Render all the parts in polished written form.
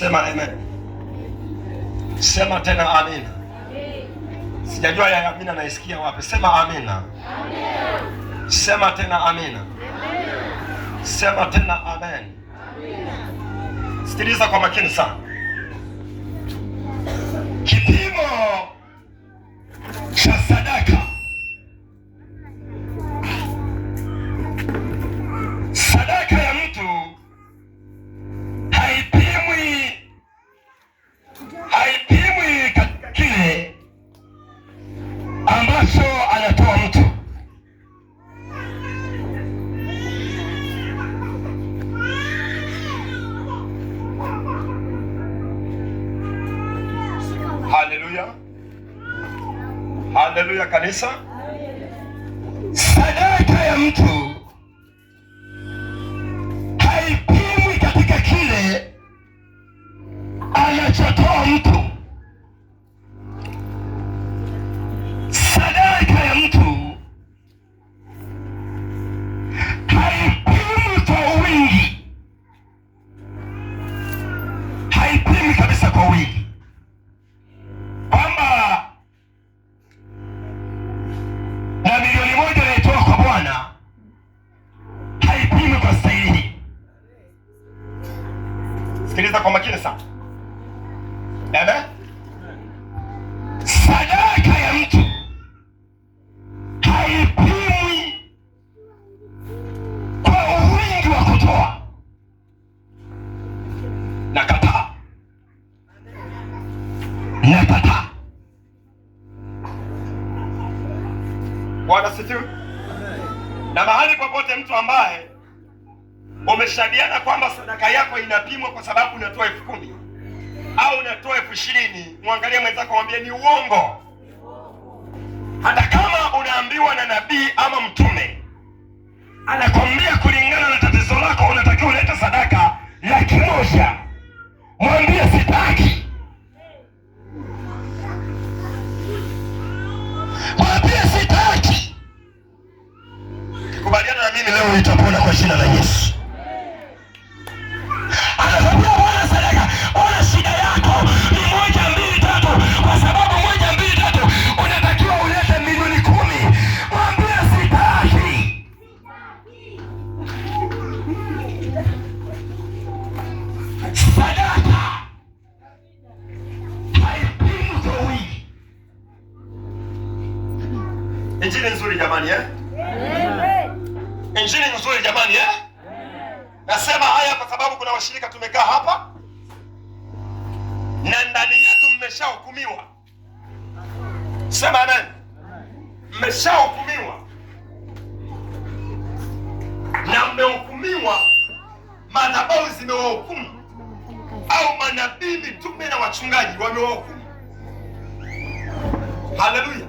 Sema amen. Sema tena amina. Sijajua ya amina naisikia wapi. Sema amina. Sema tena amina. Sema tena amen. Sikiliza kwa makini sana. Kipimo cha sadaka. Sadaka ya mtu haipimwi katika kile ambacho anatoa mtu. Haleluya. Haleluya kanisa. Sadaka ya mtu haipimwi katika kile anachotoa mtu. Sadaka ya mtu haipimwi kwa wingi, haipimwi kabisa kwa wingi, kwamba na milioni moja naitoa kwa Bwana, haipimwi kwa staili. Sikiliza kwa makini sana. Amen. Sadaka ya mtu haipimwi kwa wingi wa kutoa. Nakataa. Bwana sifiwe. Na mahali popote mtu ambaye umeshadiana kwamba sadaka yako inapimwa kwa sababu unatoa 10,000 au unatoa 20,000, muangalie mwenzako, mwambie ni uongo. Hata kama unaambiwa na nabii ama mtume anakwambia kulingana na tatizo lako unatakiwa ulete sadaka 100,000, mwambie sitaki. Mwambie sitaki. Kubaliana na mimi leo itapona kwa jina la Yesu. Anakwambia Bwana, sadaka, ona shida yako ni 1, 2, 3, kwa sababu 1, 2, 3 unatakiwa ulete milioni 10. Mwambie sitaki. Sadaka haipimwi kwa wingi. Injili nzuri jamani, Injili nzuri jamani, Nasema haya kwa sababu kuna washirika tumekaa hapa na ndani yetu mmeshahukumiwa. Sema amen. Mmeshahukumiwa na mmehukumiwa, madhabahu zimewahukumu, au manabii, mitume na wachungaji wamewahukumu. Haleluya.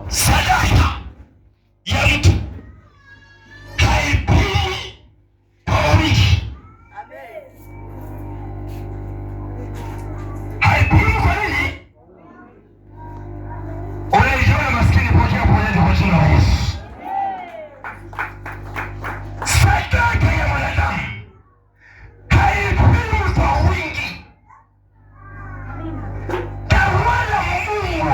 Sadaka ya mtu haipimwi kwa wingi. Haipimwi kwa nini? Unaiona maskini pokea ponyaji kwa jina la Yesu. Sadaka ya mwanadamu haipimwi kwa wingi. Na wala Mungu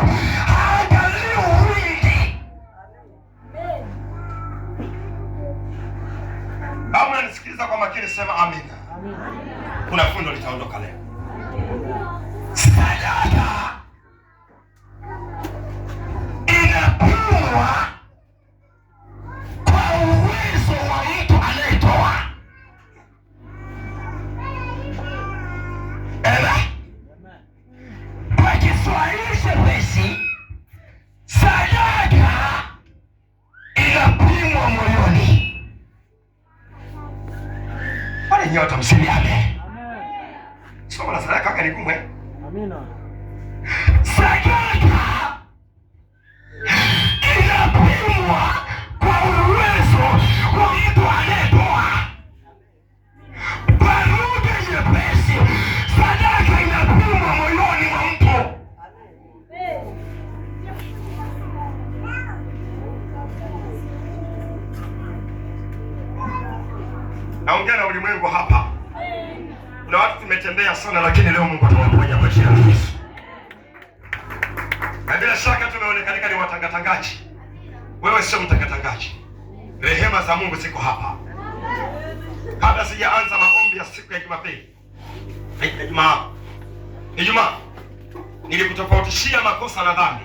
haangalii wingi. Au unanisikiliza kwa makini, sema amina. Kuna fundo litaondoka leo. Sadaka inapimwa kwa uwezo wa mtu anayetoa. Kwa Kiswahili chepesi, sadaka inapimwa moyoni. Wale nyote msiliane. Somo la sadaka kaka ni kumwe. Amina. Sadaka inapimwa kwa uwezo wa mtu anayetoa. Kwa lugha nyepesi, sadaka inapimwa moyoni mwa mtu. Naongea na ulimwengu hapa. Kuna watu tumetembea wametembea sana, lakini leo Mungu atawaponya kwa jina la Yesu. Na bila shaka tumeonekanika ni watangatangaji. Wewe sio mtangatangaji. Rehema za Mungu ziko hapa. Kabla sijaanza maombi ya siku ya Jumapili, Ijumaa, nilikutofautishia makosa na dhambi.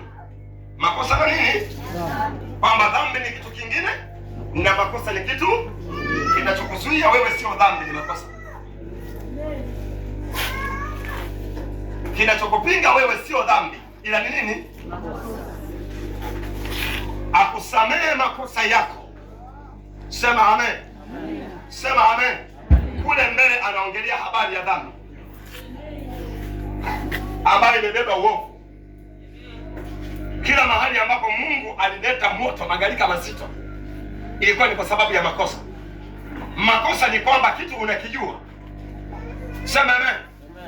Makosa na nini? Kwamba dhambi ni kitu kingine na makosa ni kitu kinachokuzuia wewe. Sio dhambi, ni makosa. Kinachokupinga wewe sio dhambi, ila ni nini? Akusamehe makosa yako. Sema amen. Sema amen. Kule mbele anaongelea habari ya dhambi ambayo imebeba uovu. Kila mahali ambapo Mungu alileta moto, magalika mazito, ilikuwa ni kwa sababu ya makosa. Makosa ni kwamba kitu unakijua. Sema amen.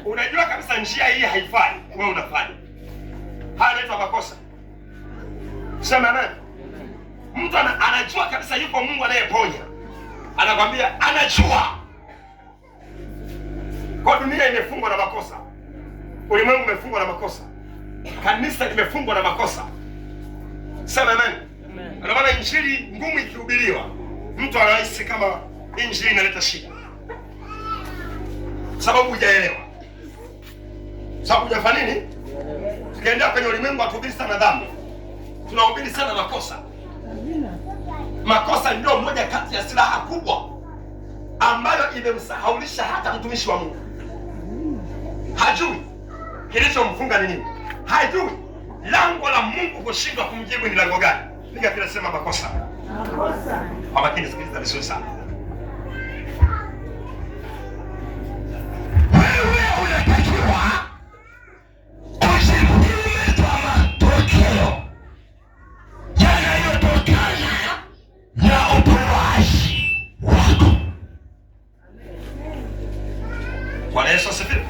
Unajua kabisa njia hii haifai, wewe unafanya. Haya inaitwa makosa. Sema amen. Mtu anajua kabisa yupo Mungu anayeponya. Anakwambia anajua. Kwa dunia imefungwa na makosa. Ulimwengu umefungwa na makosa. Kanisa limefungwa na makosa. Sema amen. Ndio maana injili ngumu ikihubiriwa, mtu anahisi kama injili inaleta shida. Sababu hujaelewa. Sababu hujafanya nini? Tukiendea kwenye ulimwengu hatuhubiri sana dhambi. Tunahubiri sana makosa. Makosa ndio moja kati ya silaha kubwa ambayo imemsahaulisha hata mtumishi wa Mungu. Hajui kilichomfunga ni nini. Hajui lango la Mungu kushindwa kumjibu ni lango gani. Piga kile sema makosa. Makosa. Kwa makini sikiliza vizuri sana. Wewe unatakiwa usipime kwa matokeo yanayotokana na utoaji wako. Bwana Yesu asifiwe.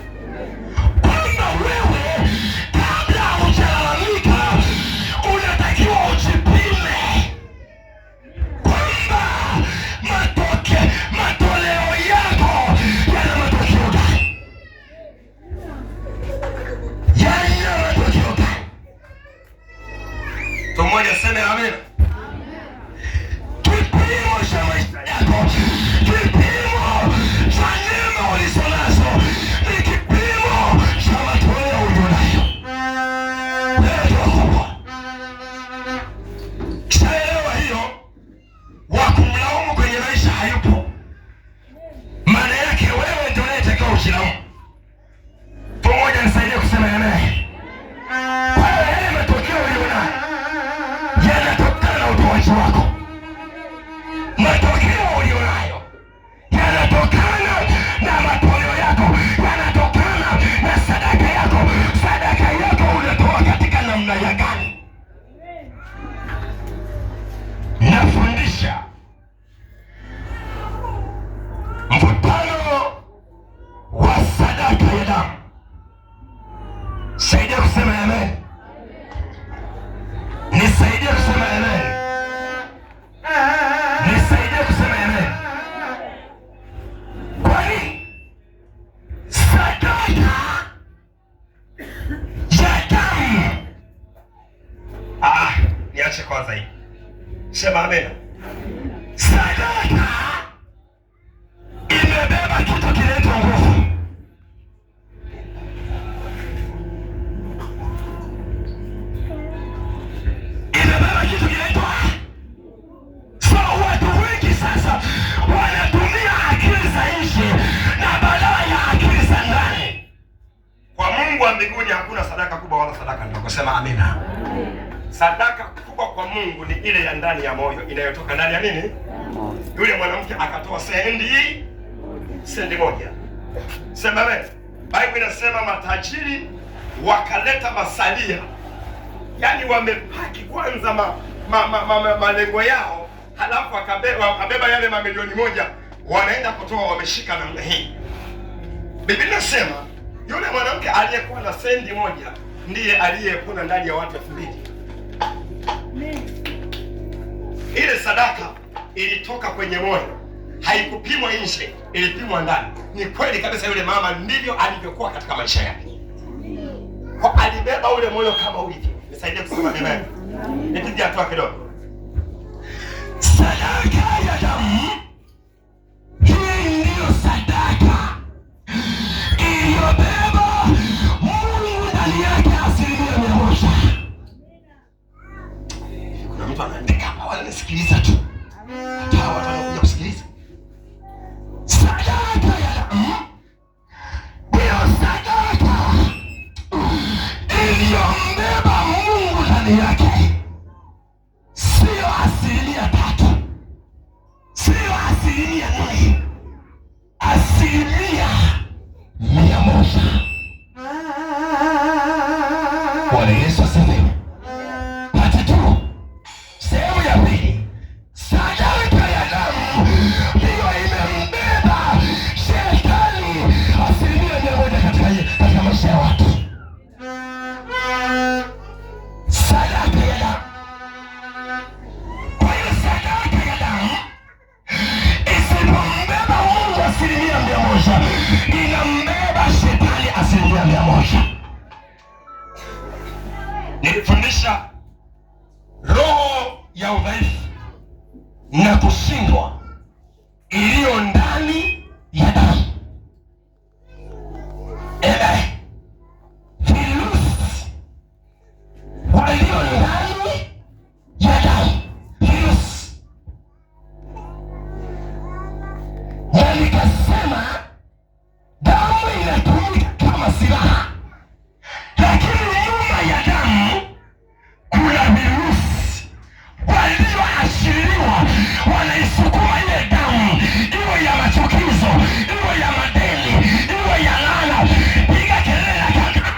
Kwamba wewe kabla hujalalamika unatakiwa ujipime kwamba matoleo yako yana matokeo gani? Yana matokeo gani? Tumoja seme amen. Kipimo cha maisha yako, kipimo cha neema ulizonazo ni kipimo cha matoleo ulionayo. Kishaelewa hiyo, wa kumlaumu kwenye maisha hayupo. Maana yake wewe ndio unayetakiwa ujilaumu. Pamoja nisaidie kusema amen. Kwa hiyo yale matokeo ulionayo yanatokana na utoaji wako. Matokeo ulionayo yanatokana na matoleo yako, yanatokana na sadaka yako. Sadaka yako unatoa katika namna ya gani? Nafundisha mvutano wa sadaka ya damu. Saidia kusema amen. Nisaidie kusema amen. Nisaidie kusema amen. Kwani sadaka ya damu. Niache kwanza hii. Sema amen. Sadaka imebeba kitu kinaitwa nguvu. Imebeba kitu kinaitwa. So watu wengi sasa wanatumia akili za nje na badala ya akili za ndani. Kwa Mungu wa mbinguni hakuna sadaka kubwa wala sadaka ndogo. Sema amina. Sadaka kubwa kwa Mungu ni ile ya ndani ya moyo, inayotoka ndani ya nini? Yule mwanamke akatoa sendi moja. Sema wewe. Biblia inasema matajiri wakaleta masalia. Yaani wamepaki kwanza malengo yao, halafu akabeba yale mamilioni moja, wanaenda kutoa wameshika namna hii. Biblia inasema yule mwanamke aliyekuwa na sendi moja ndiye aliyekuna ndani ya watu 2000. Ile sadaka ilitoka kwenye moyo. haikupimwa nje, ilipimwa ndani. Ni kweli kabisa, yule mama ndivyo alivyokuwa katika maisha yake, kwa alibeba ule moyo kama ulivyo. Nisaidie kusema amen. Nipige hatua kidogo. Sadaka ya damu, hii ndiyo sadaka iliyobeba Mungu ndani yake 100%. Kuna mtu anaandika hapa, wananisikiliza tu. Hata watu wanakuja kusikiliza. Sadaka ya damu ndiyo sadaka iliyombeba Mungu ndani yake. Sio 3%, sio 4%, 100%. Bwana Yesu asifiwe. Pata tu sehemu ya pili. Sadaka ya damu ndiyo imembeba shetani 100% katika maisha ya watu. Sadaka ya damu. Kwa hiyo sadaka ya damu isipombeba Mungu 100%, inambeba shetani 100%. Nilifundisha roho ya udhaifu na kushindwa iliyo ndani ya damu. Virusi walio ndani ya damu, virusi. Na nikasema damu inatumika kama silaha, lakini nyuma ya damu kuna virusi walioashiriwa, wanaisukuma ile damu, iwe ya machukizo, iwe ya madeni, iwe ya laana. Piga kelele kaka,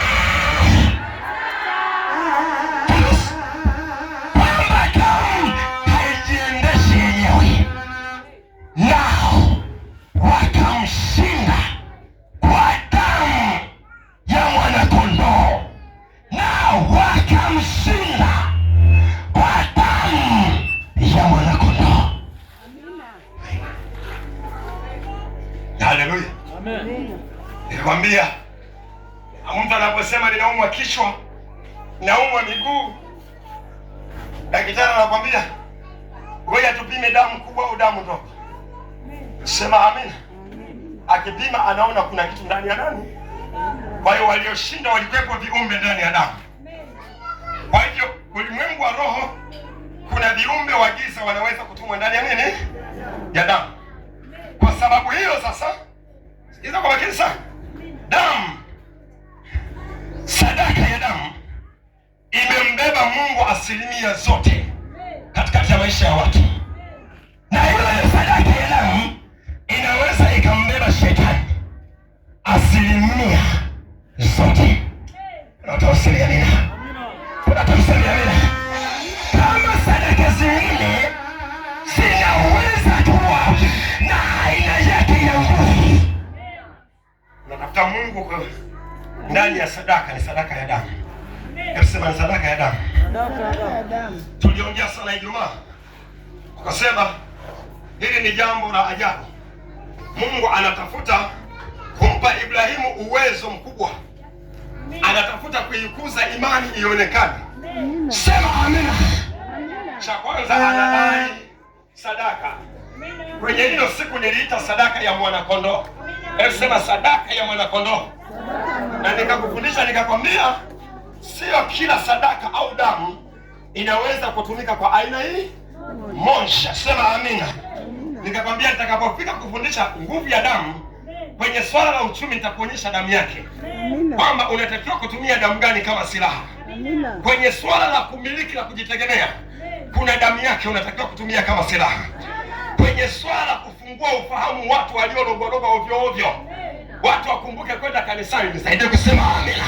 kwamba damu haijiendeshi yenyewe. Nao wakamshinda kwa damu ya mwanakondoo, nao wakamshinda kwa damu ya mwanakondoo. Haleluya, amen. Nikwambia, mtu anaposema ninaumwa kichwa, ninaumwa miguu, daktari anakwambia ngoja tupime damu kubwa au damu ndogo. Sema amina. Akipima anaona kuna kitu ndani ya damu. Kwa hiyo walioshinda walikuwepo viumbe ndani ya damu. Kwa hivyo ulimwengu wa roho kuna viumbe wa giza wanaweza kutumwa ndani ya nini? Ya damu. Kwa sababu hiyo sasa, sikiliza kwa makini sana. Damu, sadaka ya damu imembeba Mungu 100% katikati ya maisha ya watu. Na hiyo sadaka ya damu inaweza ikambeba shetani 100%. Unatawasilia nini? Unatawasilia nini? Kama sadaka zingine zinaweza kuwa na aina yake ya nguvu, unatafuta Mungu kwa ndani ya sadaka. Ni sadaka ya damu. Sema ni sadaka ya damu. Tuliongea sana Ijumaa, ukasema hili ni jambo la ajabu. Mungu anatafuta kumpa Ibrahimu uwezo mkubwa, anatafuta kuikuza imani ionekane. Sema amina. Cha kwanza anadai sadaka. Kwenye hilo siku niliita sadaka ya mwanakondoo. Sema sadaka ya mwanakondoo. Na nikakufundisha nikakwambia sio kila sadaka au damu inaweza kutumika kwa aina hii moja. Sema amina. Nikakwambia nitakapofika kufundisha nguvu ya damu kwenye swala la uchumi, nitakuonyesha damu yake, kwamba unatakiwa kutumia damu gani kama silaha. Kwenye swala la kumiliki na kujitegemea, kuna damu yake unatakiwa kutumia kama silaha. Kwenye swala la kufungua ufahamu watu waliologologa ovyo ovyo, watu wakumbuke kwenda kanisani, nisaidie kusema amina.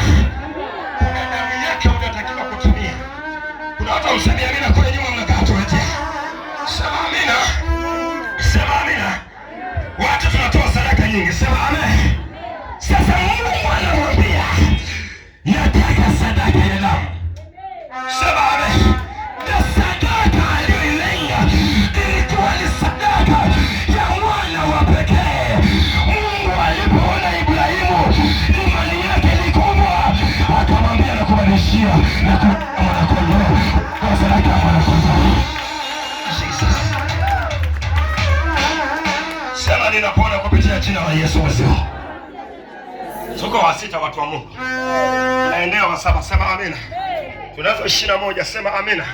Kuna damu yake unatakiwa kutumia. Kuna watu msemia amina kule nyuma mnakaa tuwetea. Sema amina. Sema amina. Watu tunatoa sadaka nyingi. Sema amen. Sasa Mungu anamwambia nataka sadaka ya damu. Sema amen. Na sadaka aliyoilenga ilikuwa ni sadaka ya mwana Sema ninapona kupitia jina la Yesu Kristo. Tuko wa sita watu wa Mungu. Tunaendea wa saba, sema amina. Tunazo 21, sema amina.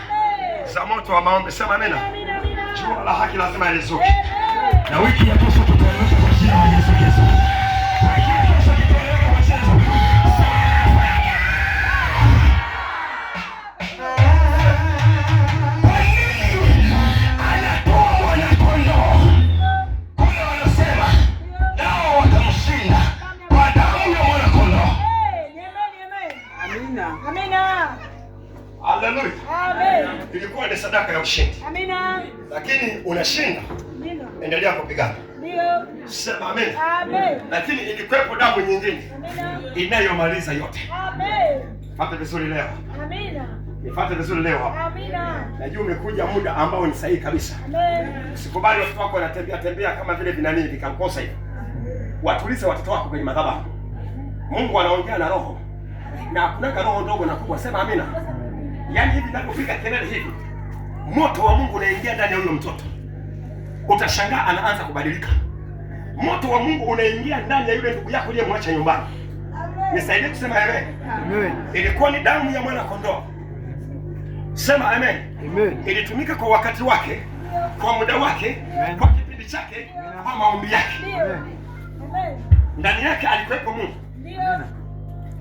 Za moto wa maombi, sema amina. Jua la haki lazima lizuke. Na wiki ya kesho tutaeleza kwa jina la Yesu Kristo. Haleluya. Amen. Ilikuwa ni sadaka ya ushindi. Amina. Lakini unashinda. Amina. Endelea kupigana. Ndio. Sema amen. Amen. Lakini ilikuwepo damu nyingine. Amina. Inayomaliza yote. Amen. Pata vizuri leo. Amina. Nipate vizuri leo hapa. Amina. Najua umekuja muda ambao ni sahihi kabisa. Amen. Usikubali watoto wako wanatembea kama vile vinani vikamkosa hivi. Watulize watoto wako kwenye madhabahu. Mungu anaongea na roho. Na hakuna roho ndogo na kubwa. Sema amina. Yaani hivi ninapopiga kelele hivi, moto wa Mungu unaingia ndani ya huyo mtoto. Utashangaa anaanza kubadilika. Moto wa Mungu unaingia ndani ya yule ndugu yako uliyemwacha nyumbani. Nisaidie kusema amen. Amen. Ilikuwa ni damu ya mwana kondoo. Sema amen. Amen. Ilitumika kwa wakati wake, kwa muda wake, amen, kwa kipindi chake, kwa maombi yake. Amen. Ndani yake alikuwepo Mungu. Ndio.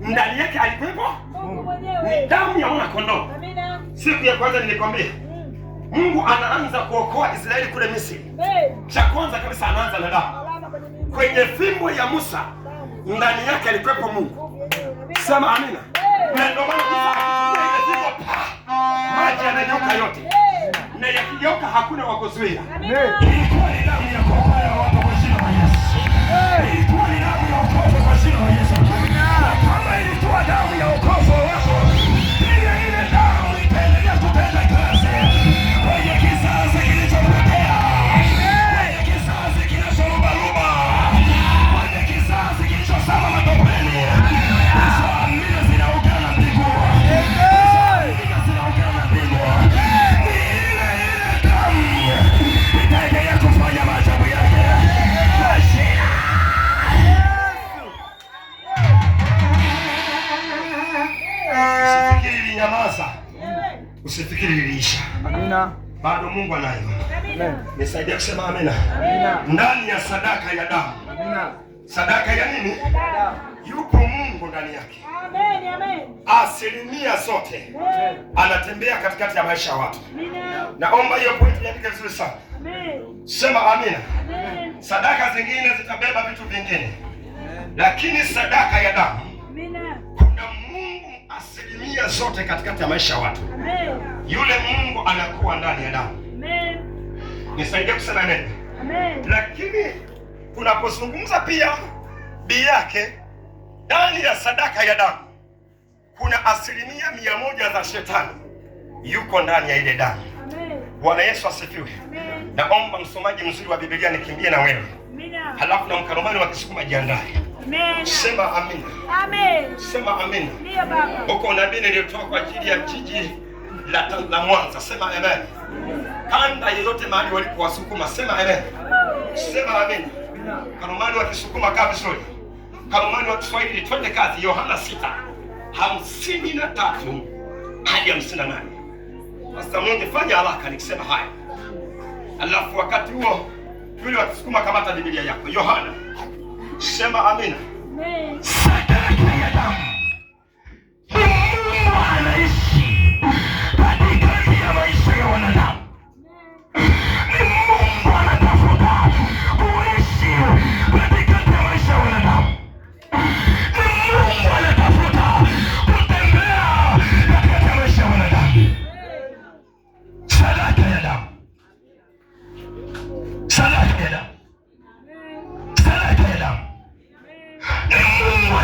Ndani yake alikuwepo Mungu mwenyewe. Ni damu ya mwana kondoo. Amina. Siku ya kwanza nilikwambia, Mungu anaanza kuokoa Israeli kule Misri. Cha kwanza kabisa anaanza na damu. Kwenye fimbo ya Musa ndani yake alikuwepo Mungu. Sema amina. Na ndio maana ile fimbo maji yanageuka yote. Na yakigeuka hakuna wa kuzuia. Ilikuwa ni damu ya kuokoa watu kwa jina la Yesu. Ilikuwa ni damu ya kuokoa kwa jina la Yesu. Kama ilikuwa damu ya wokovu wako, ile damu itaendelea kutenda kazi kwenye kizazi kilichopotea, kwenye kizazi kinachorumbarumba, kwenye kizazi kilichosama matopeni. Hizo amina zinaungana mbingu, hizo amina zinaungana mbingu. Ile damu itaendelea kufanya maajabu yake kwa jina. Usifikiri ilinyamaza. Usifikiri iliisha. Amina. Bado Mungu anayo. Amina. Nisaidia kusema amina. Amina. Ndani ya sadaka ya damu. Amina. Sadaka ya nini? Yupo Mungu ndani yake. Amen. Amen. Asilimia zote anatembea katikati ya maisha ya watu. Amina. Naomba hiyo point iandike vizuri sana. Amen. Sema amina. Amen. Sadaka zingine zitabeba vitu vingine. Lakini sadaka ya damu, amina, kuna Mungu asilimia zote katikati ya maisha ya watu. Amen. Yule Mungu anakuwa ndani ya damu. Amen. Nisaidie kusema amen. Amen. Lakini tunapozungumza pia bi yake ndani ya sadaka ya damu, kuna asilimia 100 za shetani yuko ndani ya ile damu. Amen. Bwana Yesu asifiwe. Amen. Naomba msomaji mzuri wa Biblia nikimbie na wewe. Amina. Halafu na mkaromani wa Kisukuma jiandae. Amen. Sema amina. Amen. Sema amina. Ndio baba. Huko nabii nilitoa kwa ajili ya jiji la Mwanza. Sema amen. Kanda yoyote mahali walipo Wasukuma, sema amen. Sema amen. Karomani wa Kisukuma kaa vizuri. Karomani wa Kiswahili twende kazi. Yohana 6:53 hadi 58. Sasa Mungu fanya haraka nikisema haya. Alafu wakati huo yule wa Kisukuma kamata Biblia yako. Yohana. Sema amina. Amen. Sadaka ya damu. Mungu anaishi katikati ya maisha ya wanadamu. Mungu anatafuta kuishi katikati ya maisha ya wanadamu. Mungu anatafuta kutembea katikati ya maisha ya wanadamu. Sadaka ya damu. Sadaka ya damu. Sadaka ya damu. Mungu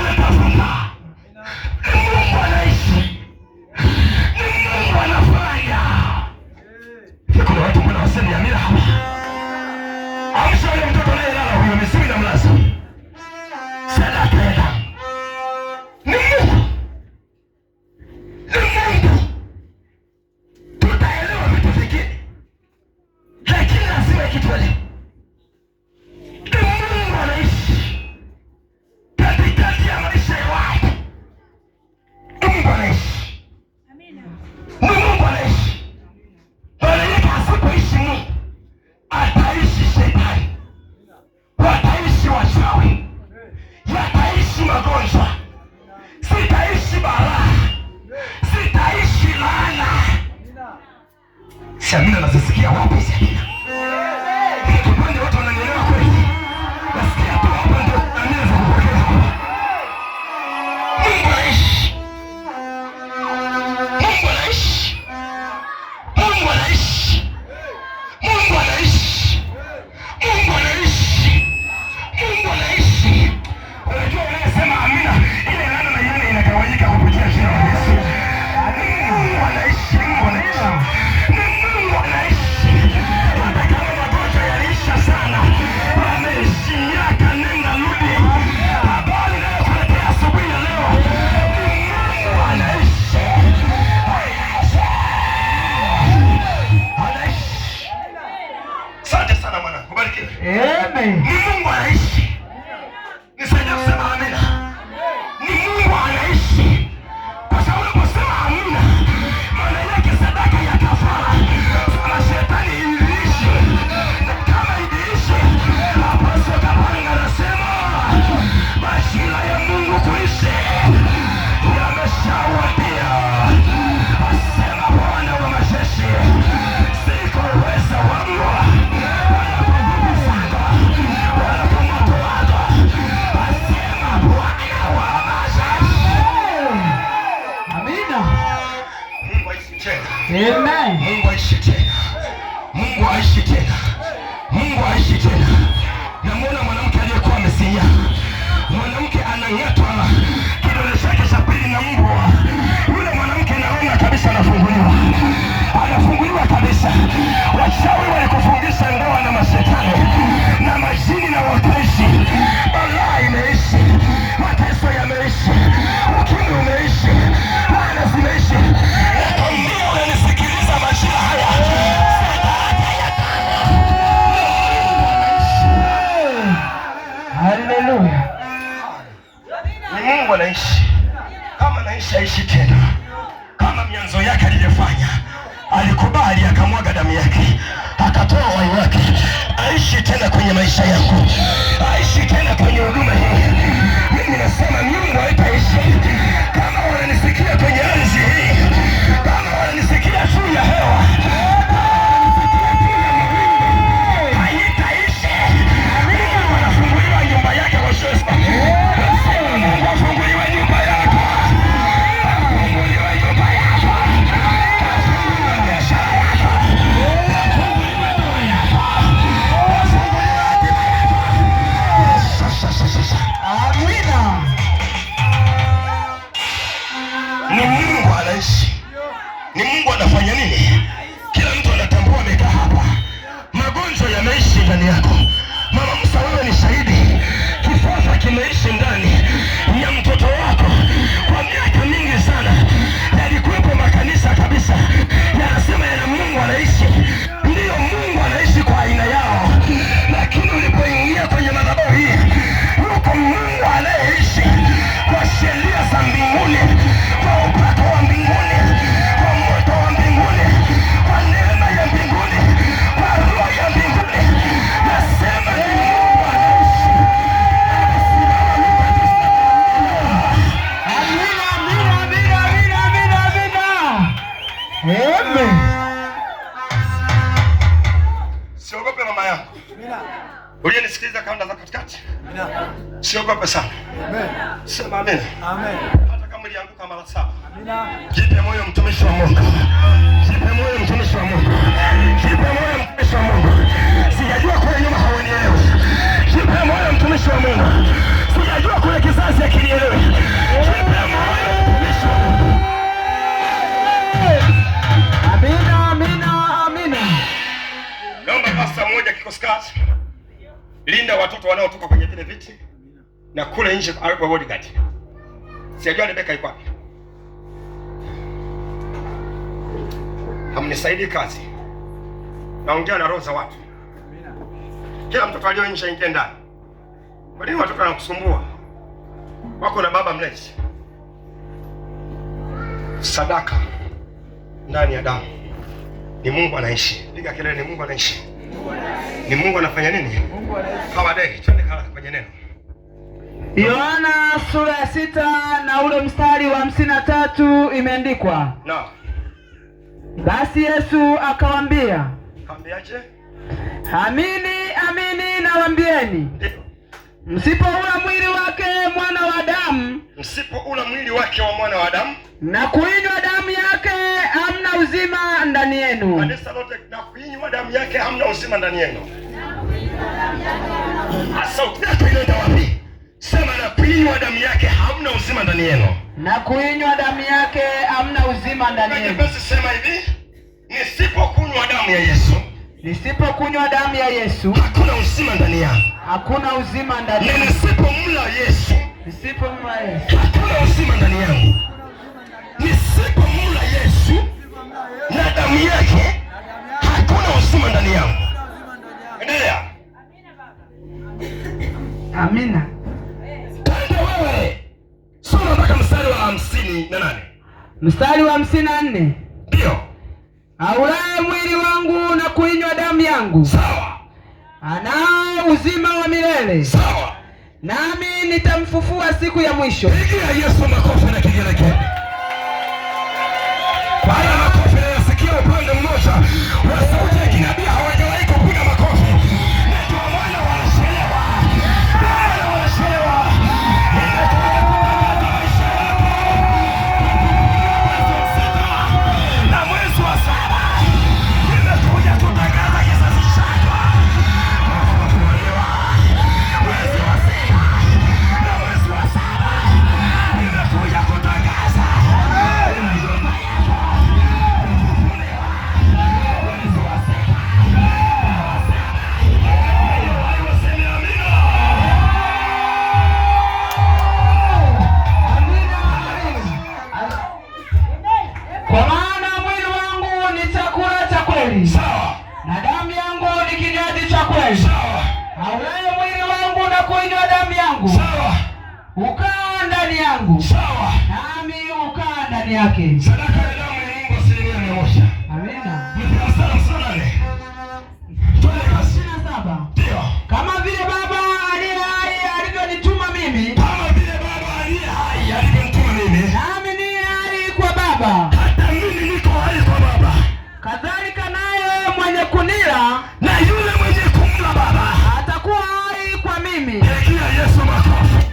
Hizi amina nazisikia wapi hizi? Kipande watu wananielewa kweli? Nasikia tu hapa ndio amina za kupokea. Mungu anaishi. Mungu anaishi. Mungu anaishi. Mungu anaishi. Mungu anaishi. Mungu anaishi. Unajua unayesema amina, ile laana na yale inagawanyika kupitia jina la Yesu. Mungu anaishi. Mungu anaishi. Mungu anaishi. Hata kama magonjwa yaliisha sana, ameishi miaka nenda rudi. Habari inayokuletea asubuhi ya leo, Mungu anaishi. Anaishi. Asante sana mwanangu, kubarikiwe. Amen. Mungu anaishi. Nisaidie kusema amina. Ni Mungu anaishi. Kwa sababu unaposema amina, maana yake sadaka ya kafara kama shetani iliishi. Na kama iliishi, Apostle Kapanga anasema majira ya Mungu kuishi yameshawadia. Asema Bwana wa majeshi, si kwa uwezo wangu wala kwa nguvu zangu wala kwa moto wako, asema Bwana wa majeshi. Amina. Mungu aishi tena. Amen. Mungu aishi tena. Mungu aishi tena. Mungu aishi tena. Namuona mwanamke aliyekuwa amesinyaa. Mwanamke anang'atwa kidole chake cha pili na mbwa. Yule mwanamke naona kabisa anafunguliwa. Anafunguliwa kabisa. Wachawi walikufungisha ndoa na mashetani na majini na wakaishi. Balaa imeishi. Mateso yameishi. Ukimwi umeishi. Laana zimeishi. Nakwambia unanisikiliza majira haya. Haleluya. Ni Mungu anaishi. Kama anaishi aishi tena. Kama mianzo yake alivyofanya. Alikubali akamwaga damu yake. Akatoa uhai wake. Aishi tena kwenye maisha yangu. Aishi tena kwenye huduma hii. Mimi nasema Mungu haitaishi. Kama wananisikia kwenye ardhi hii. Kama wananisikia juu ya hewa. Haitaishi. Mungu anafunguliwa nyumba yake kwa Yesu. Mungu afunguliwa nyumba yako. Afunguliwa nyumba yako. Afunguliwa biashara yako. Afunguliwa ndoa yako. Afunguliwa hatima yako. Sasa. Amina. Ni Mungu anaishi. Ni Mungu anafanya nini? Kila mtu anatambua amekaa hapa. Magonjwa yameishi ndani yako. Mama Musa, wewe ni shahidi. Kifafa kimeishi ndani ya mtoto wako kwa miaka mingi sana. Yalikuwepo makanisa kabisa yanasema yana Mungu anaishi. Ndiyo, Mungu anaishi kwa aina yao. Lakini ulipoingia kwenye madhabahu hii, yuko Mungu anayeishi kwa sheria za mbinguni, kwa upako wa mbinguni, kwa moto wa mbinguni, kwa neema ya mbinguni, kwa roho ya mbinguni. Nasema ni Mungu anaishi. Amina, amina, amina, amina, amina, amina. Amen. Siogope mama yangu. Amina. Uliyenisikiliza kanda za katikati. Amina. Siogope sana. Amen. Sema amina. Amen. Hata kama ulianguka mara 7. Amina. Jipe moyo mtumishi wa Mungu. Jipe moyo mtumishi wa Mungu. Jipe moyo mtumishi wa Mungu. Sijajua kule nyuma hawanielewi. Jipe moyo mtumishi wa Mungu. Sijajua kule kizazi akinielewi. Jipe moyo mtumishi wa Mungu. Amina, amina, amina. Naomba pasta mmoja kikosi kazi. Linda watoto wanaotoka kwenye vile viti na kule nje alipo bodyguard. Sijajua Rebeka yuko wapi. Hamnisaidii kazi. Naongea na roho za watu. Kila mtoto alio nje ingie ndani. Kwa nini watoto wanakusumbua? Wako na baba mlezi. Sadaka ndani ya damu. Ni Mungu anaishi. Piga kelele, ni Mungu anaishi. Ni Mungu anafanya nini? Mungu anaishi. Hawadai, twende kwenye neno. Yohana sura ya 6 na ule mstari wa 53 imeandikwa. No. Basi Yesu akawaambia, Kambiaje? amini amini nawaambieni, msipoula mwili wake mwana wa Adamu, msipoula mwili wake wa mwana wa Adamu na kuinywa damu yake, hamna uzima ndani yenu. Kanisa lote, na kuinywa damu yake hamna uzima ndani yenu. Sauti yako inaenda wapi? Sema, na kuinywa damu yake hamna uzima ndani yenu. Na kuinywa damu yake hamna uzima ndani yenu. Basi sema hivi, nisipokunywa damu ya Yesu, nisipokunywa damu ya Yesu, hakuna uzima ndani yangu. Hakuna uzima ndani yangu. Nisipomla Yesu, nisipomla Yesu, hakuna uzima ndani yangu. Nisipomla Yesu na damu yake, hakuna uzima ndani yangu. Endelea. Amina. Twende wewe. Soma mpaka mstari wa 58. Mstari wa 54. Ndio. Aulaye mwili wangu na kuinywa damu yangu, sawa, anao uzima wa milele, sawa, nami nitamfufua siku ya mwisho. Pigia Yesu makofi na kigelegele. Bwana makofi yanasikia upande mmoja. Wa sauti ya kinabii hawajawahi kupiga makofi. Ndio wana wanashelewa. Wana wanashelewa. Na mwezi wa 7 nimekuja kutangaza kizazi chako. Mwezi wa 6 na mwezi wa 7 nimekuja kutangaza na damu yangu ni kinywaji cha kweli. Aulaye mwili wangu na kuinywa damu yangu, ukaa ndani yangu, nami ukaa ndani yake. Sadaka ya damu ya Mungu asilimia 100. Amina. Mstari 27. Kama vile Baba aliye hai alivyonituma mimi, kama vile Baba aliye hai alivyonituma mimi, nami ni hai kwa Baba, hata mimi niko hai kwa Baba. Kadhalika naye mwenye kunila na yule mwenye kumla Baba atakuwa hai kwa mimi. Pigia Yesu makofi.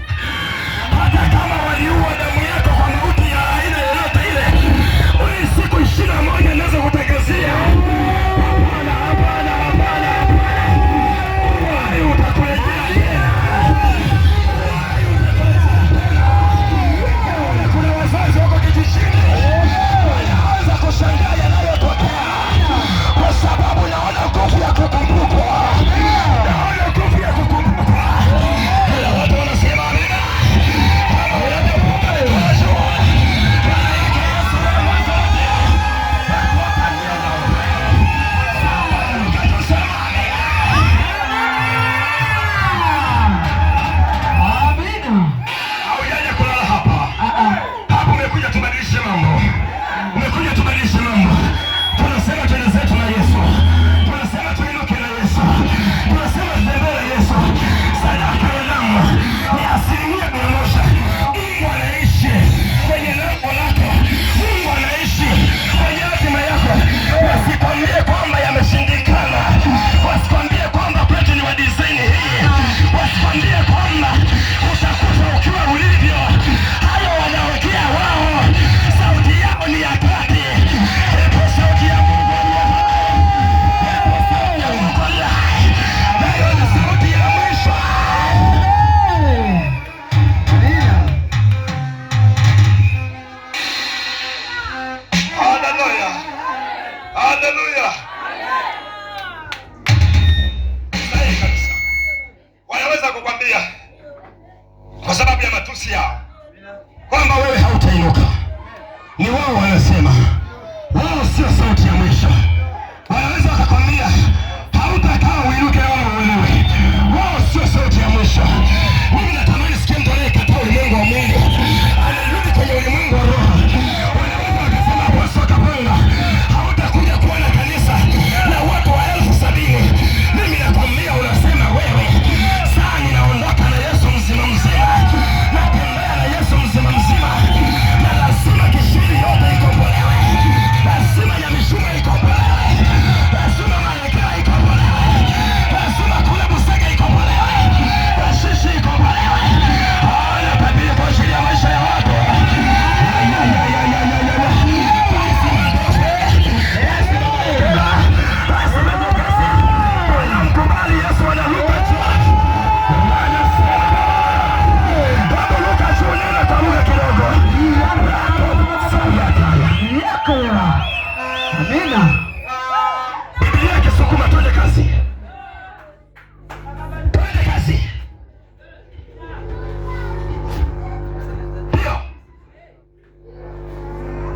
Hata kama waliua damu yako kwa mauti ya aina yoyote ile, wewe siku 21 naweza kutangazia. Hapana, hapana, hapana, hapana. Wewe utakurejea tena. Kuna wazazi wako kijijini wanaanza kushangaa yanayotokea, kwa sababu naona nguvu ya kukumbukwa. Naona nguvu ya kukumbukwa. Kila watu wanasema amina. Kama unavyokumbuka tunajua. Bwana yake Yesu wa Nazareti. Hakuwapa neno. Ukasema amina. Amina. Haujaja kulala hapa. Hapa umekuja tubadilishe mambo. Umekuja tubadilishe mambo. Tunasema twende zetu na Yesu. Tunasema tuinuke na Yesu. Tunasema tutembee na Yesu. Sadaka ya damu ni 100%. Mungu anaishi kwenye lango lako. Mungu anaishi kwenye hatima yako. Wasikwambie kwamba yameshindikana. Wasikwambie kwamba kwetu ni wa design hii. Wasikwambie kwamba utakufa ukiwa ulivyo. Hayo wanaongea wao. Sauti yao ni ya kati. Hebu sauti ya Mungu aliye hai. Hebu sauti ya Mungu aliye hai. Nayo ni sauti ya mwisho. Haleluya. Haleluya. Sahihi kabisa. Wanaweza kukwambia kwa sababu ya matusi yao kwamba wewe hautainuka. Ni wao wanasema, wao sio sauti ya mwisho. Wanaweza wakakwambia hautakaa uinuke wao uelewe. Wao sio sauti ya mwisho. Mimi natamani sikia mtu anayekataa ulimwengu wa Mungu anarudi kwenye ulimwengu wa roho. Wanaweza wakasema Apostle Kapanga, hautakuja kuona kanisa na watu wa 70,000. Mimi nakwambia unasema wewe. Saa ninaondoka na Yesu mzima mzima. Natembea na Yesu mzima mzima. Na lazima kishiri yote ikombolewe. Lazima ya mishu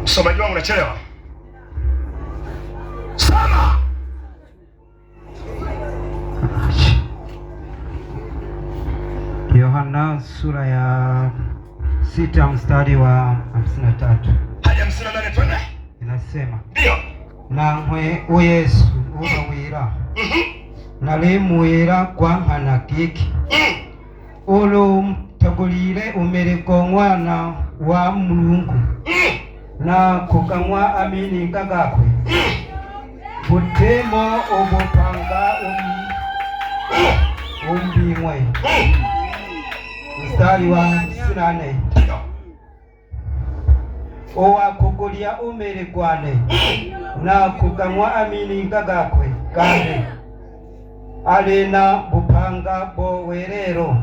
Msomaji wangu unachelewa. Soma. Yohana sura ya 6 mstari wa 53 hadi 58 twende. Inasema, ndio, namwe Yesu ubawira nalimwira kwankana kiki ulumtagulire umereko mwana wa Mulungu na kukanywa amininga gakwe butemo obupanga umbimwe. Mstari wa 54 owakugulya umere gwane na kukanywa amininga gakwe kandi alina bupanga bowerero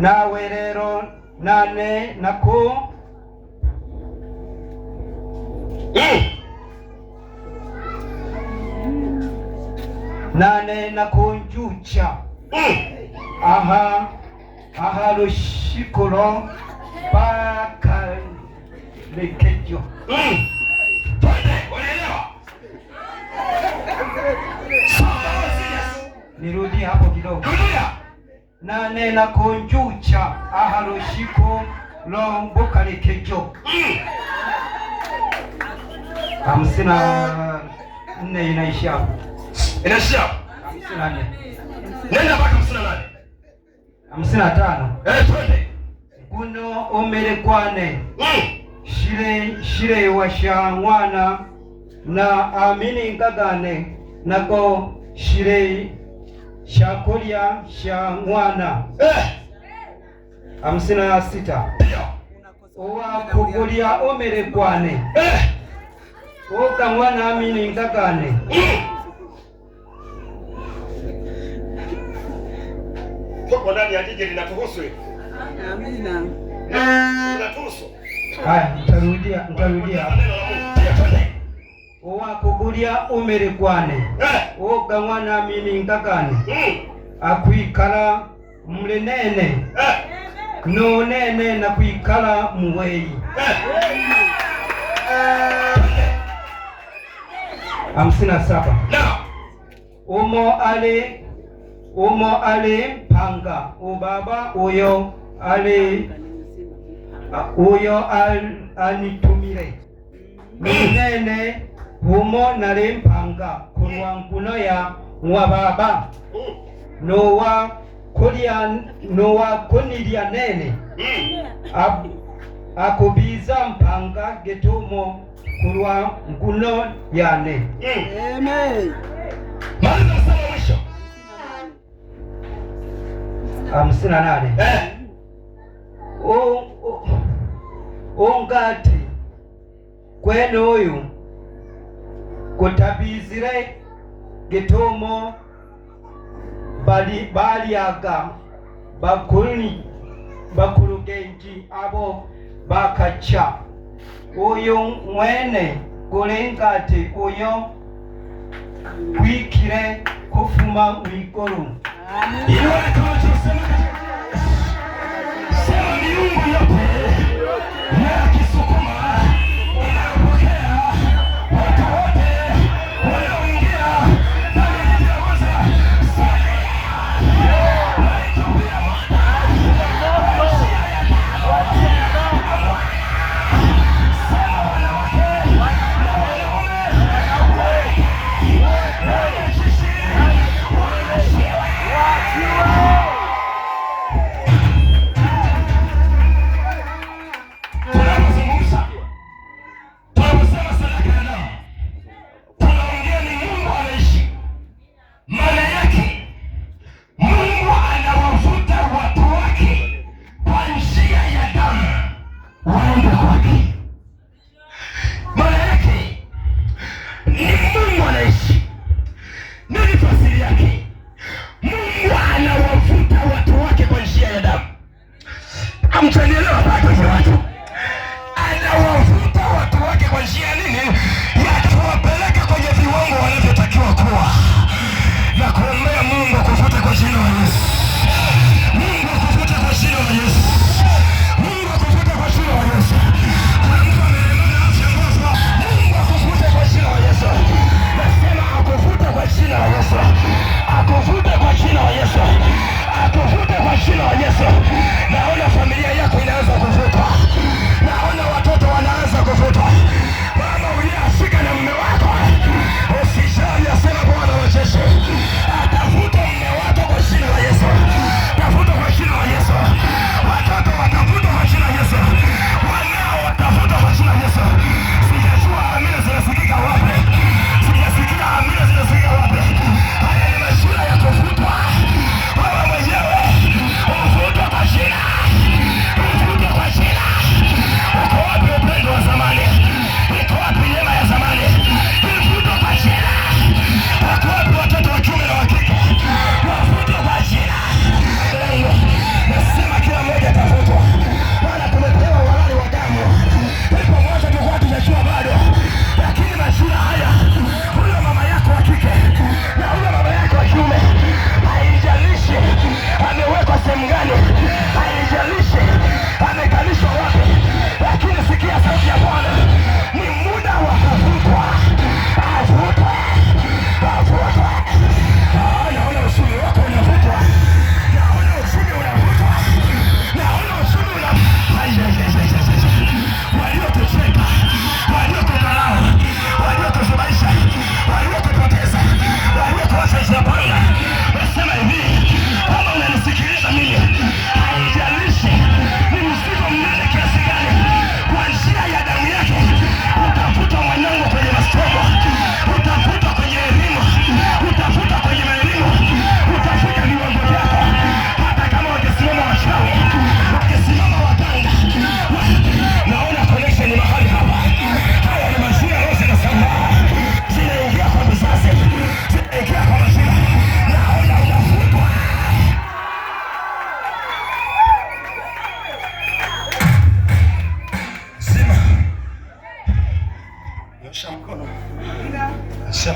nawe rero nane nako nane nakunjucha aha lushikolo baka lekejo. Nirudi hapo kidogo. Nane nakunjucha aha lushikolo baka lekejo. 54 inaishia hapo. Inaishia 54. Nenda mpaka 58. 55. Twende. Kuno omerekwane shire washa mwana na amini ngagane nako shire shakolya sha mwana. 56. Owa kugulya omerekwane oka mwana amini ngagane kwa ndani ya jiji linatuhusu. Amina. Linatuhusu. Haya, nitarudia. Owakugulya umerekwane oga mwana amini ngagane akwikala mlenene nonene na kwikala muweyi. 57. Umo ale mpanga ubaba uyo anitumire minene humo nale mpanga kulwanguno ya mwababa nowa kunilya nene akubiza mpanga getumo kulwanguno yane. Amen. Maliza mstari mwisho. 58. Ongati kwene oyu kutabizire getomo balyaga bakulugenji abo bakacha oyo mwene kulengati oyo kwikire kufuma mwigolu. Sema miungu yote ya Kisukuma unapokea watu wote wanaoingia ndani ya Moza.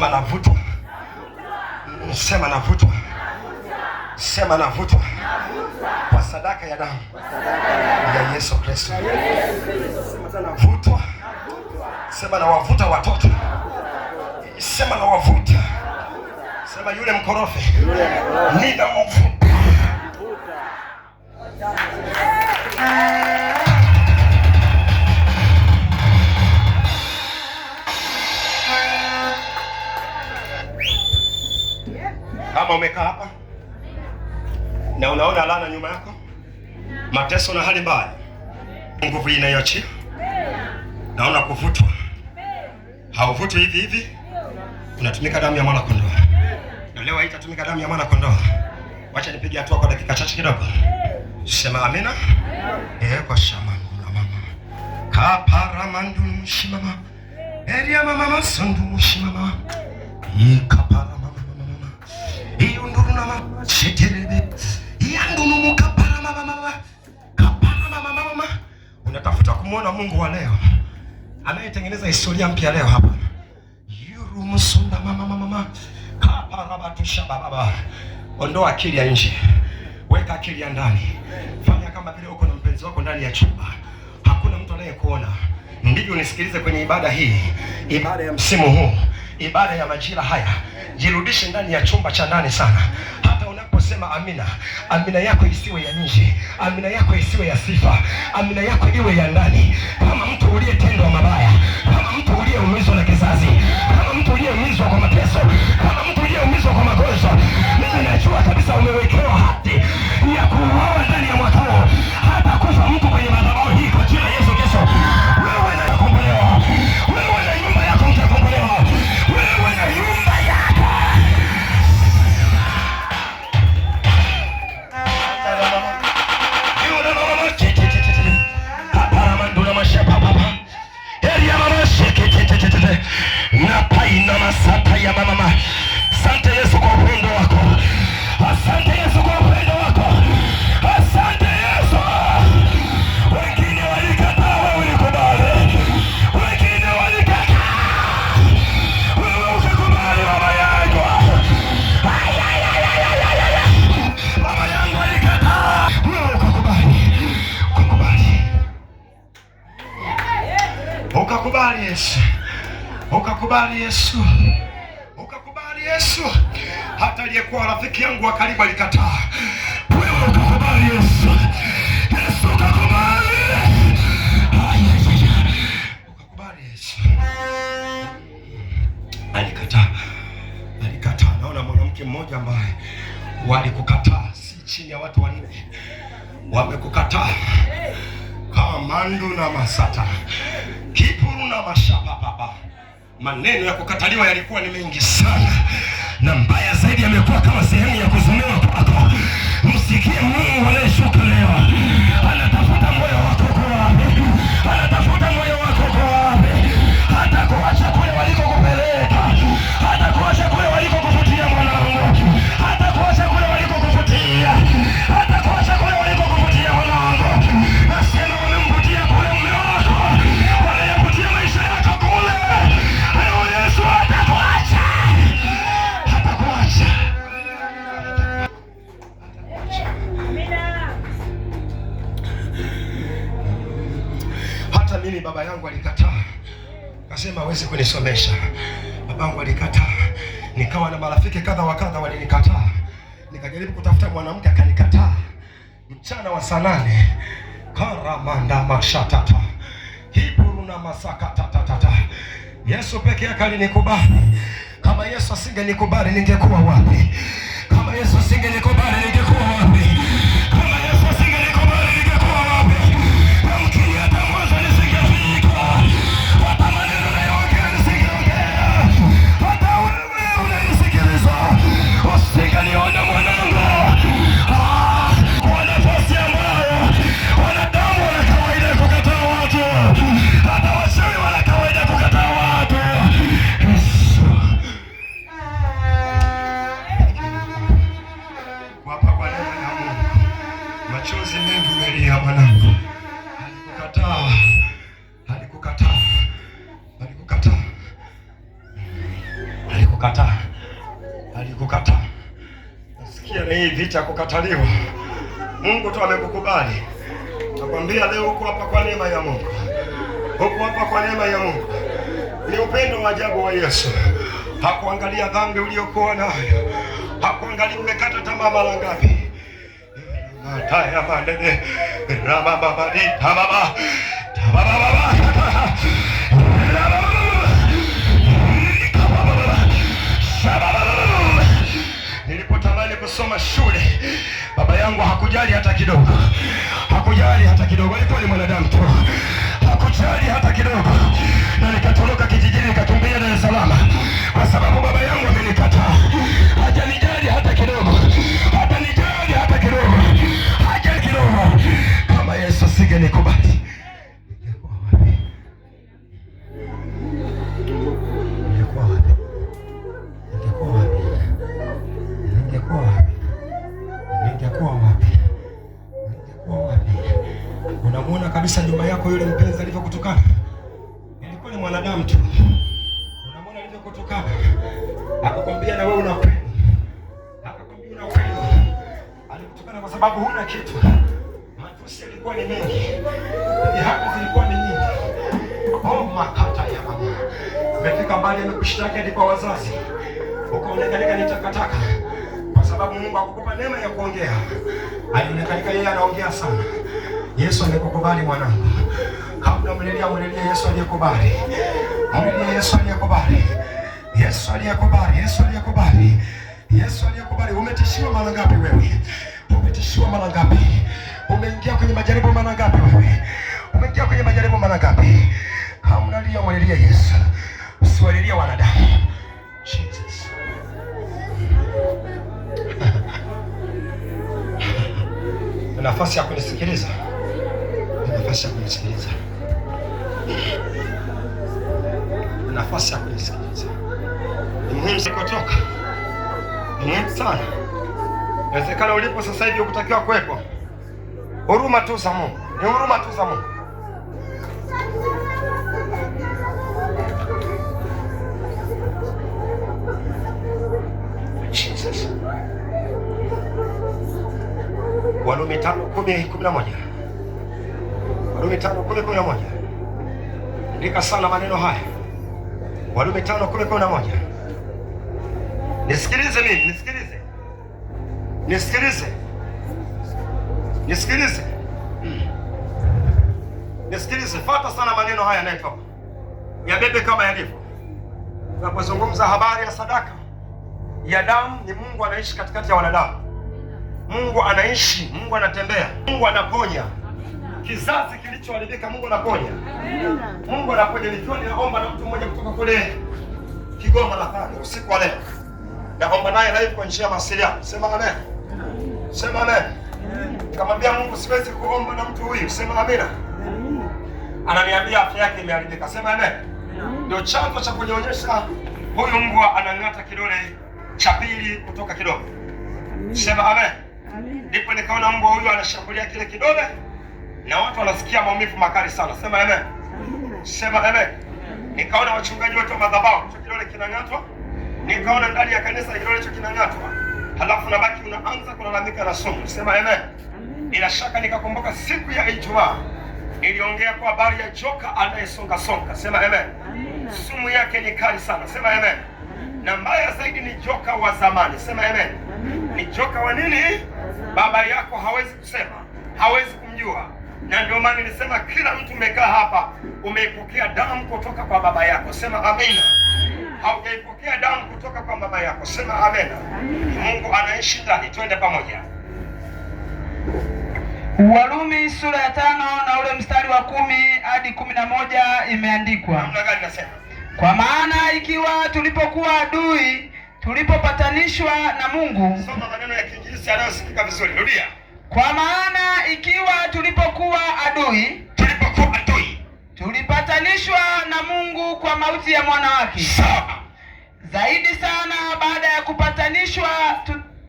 Sema navutwa. Sema navutwa. Sema navutwa kwa sadaka ya damu ya Yesu Kristo. Sema navutwa. Sema nawavuta watoto. Sema nawavuta. Sema yule mkorofi ninamvuta. Kama umekaa hapa na unaona laana nyuma yako, mateso na hali mbaya, nguvu inayoachia, naona kuvutwa. Hauvutwi hivi hivi, unatumika damu ya mwana kondoo. Na leo haitatumika damu ya mwana kondoo. Wacha nipige hatua kwa dakika chache kidogo. Sema amina. Kwa shama na mama. Kapara mandu mshimama. Eria mama masundu mshimama. Ikapara mama. Iyunduru na mama. Sheterebe. Iyandunu mukapara mama. Kapara mama. Unatafuta kumuona Mungu wa leo anayetengeneza historia mpya leo hapa. Yuru musunda mama. Kapara batusha baba. Ondoa akili ya nje, weka akili ya ndani. Fanya kama vile uko na mpenzi wako ndani ya chumba, hakuna mtu anayekuona. Ndivyo unisikilize kwenye ibada hii, ibada ya msimu huu, ibada ya majira haya. Jirudishe ndani ya chumba cha ndani sana. Hata unaposema amina, amina yako isiwe ya nje, amina yako isiwe ya sifa, amina yako iwe ya ndani. Kama mtu uliyetendwa mabaya, kama mtu uliyeumizwa na kizazi, kama mtu uliyeumizwa kwa mateso, kama mtu uliyeumizwa kwa magonjwa, mimi najua kabisa umewekewa hati ya kuuawa ndani ya mwaka huu. Hata kufa mtu kwenye madhabahu hii kwa jina la Yesu Kristo. Wewe unakombolewa. Wewe na nyumba yako mtakombolewa. Wewe na nyumba yako. Yule mama tete. Hapa manduna mashapa baba. Eria mama shekete. Na paina masata ya mama. Asante Yesu kwa upendo wako. Asante Yesu kwa upendo wako. Asante Yesu. Wengine walikataa, wewe ulikubali. Wengine walikataa, wewe ukakubali baba yangu. Baba yangu alikataa, wewe ukakubali. Ukakubali Yesu. Ukakubali Yesu. Yesu. Hata aliyekuwa rafiki yangu wa karibu alikataa, wewe ukakubali Yesu. Yesu ukakubali. Ukakubali Yesu. Alikataa. Naona mwanamke mmoja ambaye walikukataa, si chini ya watu wanne wamekukataa. Kamandu na masata, kipuru na mashapa baba. Maneno ya kukataliwa yalikuwa ni mengi sana, na mbaya zaidi yamekuwa kama sehemu ya kuzumiwa kwako. Msikie Mungu anayeshuka leo. Anatafuta moyo wako kwa wapi? Anatafuta moyo wako kwa wapi? Hata kuacha kule walikokupeleka, hata kuacha kule walikokuvutia mwanangu, hata kuacha kule walikokuvutia, hata kuacha kule walikokuvutia mwanangu. Nasema wamemvutia kule mume wako, wanayavutia maisha yako kule. Yesu hatakuacha. Hata mimi baba yangu alikataa, akasema hawezi kunisomesha. Babangu alikataa, nikawa na marafiki kadha wa kadha walinikataa. Nikajaribu kutafuta mwanamke akanikataa. Mchana wa saa 8 karamanda mashatata hiburu na masakatatata. Yesu peke yake alinikubali. Kama Yesu asingenikubali ningekuwa wapi? Kama Yesu asingenikubali ningekuwa wapi? Kama Yesu asingenikubali ningekuwa wapi? Mkini hata mwanzo nisingefika. Hata maneno nayoongea nisingeongea. Hata wewe unanisikiliza usingeniona mwanangu. Kwa nafasi ambayo wanadamu wana kawaida kukataa watu, hata washauri wana kawaida kukataa watu. alikukataa. Nasikia na hii vita kukataliwa. Mungu tu amekukubali. Nakwambia leo uko hapa kwa neema ya Mungu. Uko hapa kwa neema ya Mungu. Ni upendo wa ajabu wa Yesu. Hakuangalia dhambi uliyokuwa nayo. Hakuangalia umekata tamaa mara ngapi. Mataya manene rababa di tababa tababa. Nilipotamani kusoma shule, baba yangu hakujali hata kidogo. Alikuwa ni mwanadamu tu, hakujali hata kidogo. Na nikatoroka kijijini nikakimbia Dar es Salaam kwa sababu baba yangu amenikataa. Hajanijali hata kidogo. Kama Yesu asingenikubali, ningekuwa wapi? Unamuona kabisa nyuma yako yule mpenzi alivyokutukana. Ilikuwa ni mwanadamu tu. Unamuona alivyokutukana. Akakwambia na wewe una upendo. Alikutukana kwa sababu huna kitu. Matusi yalikuwa ni mengi. Dhihaka zilikuwa ni nyingi. Oh, makata ya mama. Umefika mbali, amekushtaki hadi kwa wazazi. Ukaonekana ni takataka. Kwa sababu Mungu hakukupa neema ya kuongea. Alionekana yeye anaongea sana. Yesu amekukubali mwanangu. Kabla mlilia Yesu aliyekubali. Yesu aliyekubali. Umetishiwa mara ngapi wewe? Umeingia kwenye majaribu mara ngapi wewe? Hamnalia mlilia Yesu. Usiwalilie wanadamu. Jesus. Nafasi ya kunisikiliza. Ni muhimu sikotoka. Ni muhimu sana. Inawezekana ulipo sasa hivi ukutakiwa kuwepo. Huruma tu za Mungu. Ni huruma tu za Mungu. Jesus. Warumi 5:10-11. Warumi 5:10-11. Andika sana maneno haya. Warumi 5:10-11. Nisikilize mimi, nisikilize. Fuata sana maneno haya yanayotoka. Yabebe kama yalivyo. Tunapozungumza habari ya sadaka ya damu, ni Mungu anaishi katikati ya wanadamu. Mungu anaishi, Mungu anatembea, Mungu anaponya. Kizazi kilichoharibika Mungu anaponya. Mungu anaponya. Nikiwa ninaomba na mtu mmoja kutoka kule Kigoma nadhani usiku wa leo. Naomba naye live kwa njia ya mawasiliano. Sema amen. Nikamwambia Mungu siwezi kuomba na mtu huyu. Sema amina. Ananiambia afya yake imeharibika. Sema amen. Ndio chanzo cha kunionyesha huyu mbwa anang'ata kidole cha pili kutoka kidogo. Sema amen. Ndipo nikaona mbwa huyu anashambulia kile kidole na watu wanasikia maumivu makali sana. Sema amen. Nikaona wachungaji wote wa madhabahu kidole kinang'atwa. Nikaona ndani ya kanisa kidole hicho kinang'atwa. Halafu nabaki unaanza kulalamika na sumu. Sema amen. Bila shaka nikakumbuka siku ya Ijumaa niliongea kwa habari ya joka anayesonga. Sema amen. Sumu yake ni kali sana. Sema amen. Na mbaya zaidi ni joka wa zamani. Sema amen. Ni joka wa nini? Baba yako hawezi kusema, hawezi kumjua. Na ndio maana nilisema kila mtu umekaa hapa umeipokea damu kutoka kwa baba yako. Sema amina. Haujaipokea damu kutoka kwa baba yako. Sema amina. Mungu anaishi ndani. Twende pamoja. Warumi sura ya 5 na ule mstari wa 10-11 imeandikwa. Namna gani nasema? Kwa maana ikiwa tulipokuwa adui, tulipopatanishwa na Mungu. Soma maneno ya Kiingereza yanayosikika vizuri. Rudia. Kwa maana ikiwa tulipokuwa adui, tulipatanishwa na Mungu kwa mauti ya mwana wake. Sawa. Zaidi sana baada ya kupatanishwa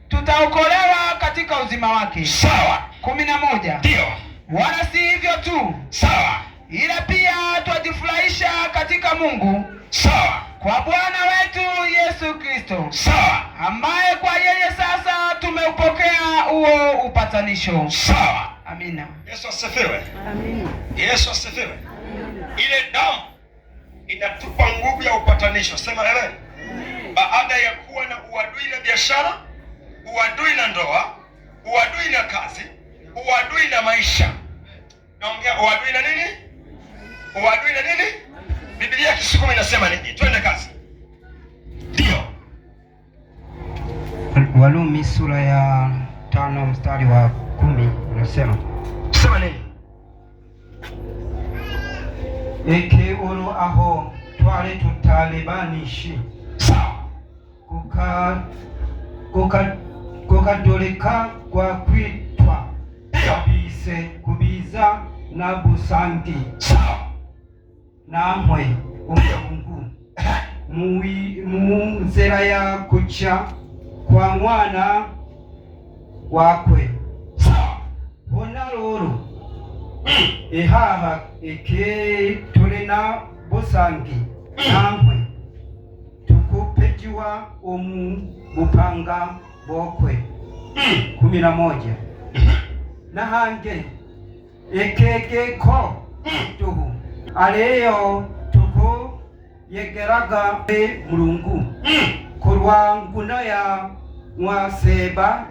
tutaokolewa katika uzima wake. Sawa. 11. Ndio. Wala si hivyo tu. Sawa. Ila pia twajifurahisha katika Mungu. Sawa. kwa Bwana wetu Yesu Kristo. Sawa. Ambaye kwa yeye sasa tumeupokea huo upatanisho. Sawa. Amina. Yesu asifiwe. Amina. Yesu asifiwe. Ile damu inatupa nguvu ya upatanisho. Sema amen. Baada ya kuwa na uadui na biashara, uadui na ndoa, uadui na kazi, uadui na maisha. Naongea uadui na nini? Uadui na nini? Biblia Kisukuma inasema nini? Twende kazi. Ndio. Warumi sura ya 5 mstari wa 10 unasema. Sema nini? Eke olo aho twale tutalebanishi. Sawa. Kukadoleka kwa kwitwa kubiza na busangi. Sawa. Namwe umungu mu nzira ya kucha kwa mwana wakwe. Sawa. Hona loro ehaha eke tulina busangi namwe tukupejiwa bupanga bokwe. 11 nahange ekegeko tuhu aleyo tuku yegeraga mulungu kurwa nguno ya mwaseba